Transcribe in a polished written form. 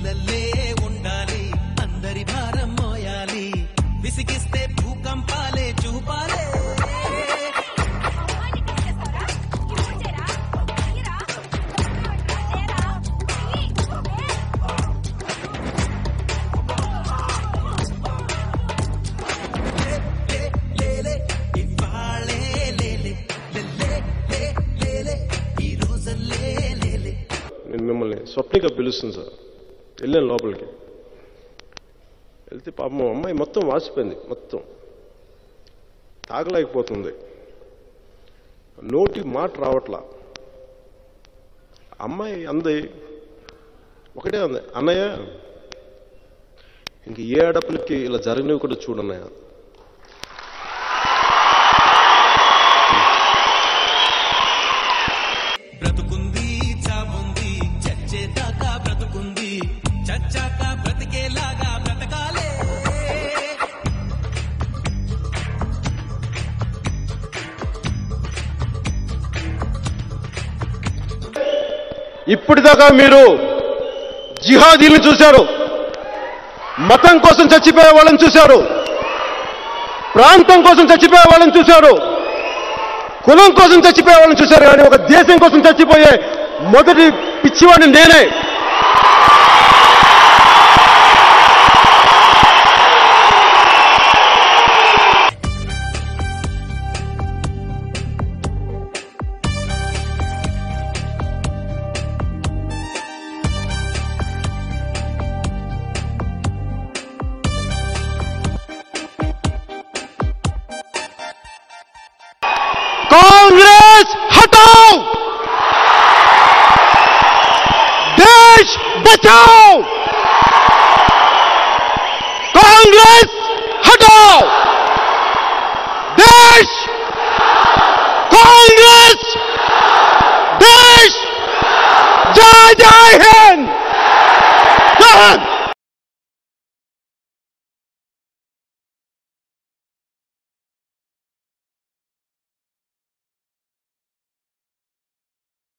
ఇలల్లే ఉండాలి అందరి భారం మోయాలి విసిగిస్తే భూకంపాలే చూపాలే నేను మిమ్మల్ని స్వప్నిక పిలుస్తుంది సార్. వెళ్ళాను లోపలికి. వెళ్తే పాపం అమ్మాయి మొత్తం వాసిపోయింది, మొత్తం తాగలేకపోతుంది, నోటి మాట రావట్లా. అమ్మాయి అంది, ఒకటే అంది, అన్నయ్య ఇంక ఏ ఆడపిల్లకి ఇలా జరగనివి కూడా చూడన్నయ్య. బ్రతుకుంది చావుంది చచ్చేదాకా బ్రతుకుంది చచ్చాక బ్రతికేలాగా బ్రతకాలే. ఇప్పటిదాకా మీరు జిహాదీలను చూశారు, మతం కోసం చచ్చిపోయే వాళ్ళని చూశారు, ప్రాంతం కోసం చచ్చిపోయే వాళ్ళని చూశారు, కులం కోసం చచ్చిపోయే వాళ్ళని చూశారు. కానీ ఒక దేశం కోసం చచ్చిపోయే మొదటి పిచ్చివాడిని నేనే. कांग्रेस हटाओ, देश बचाओ, कांग्रेस हटाओ, देश, कांग्रेस, देश, जय जय हिंद, जय हिंद।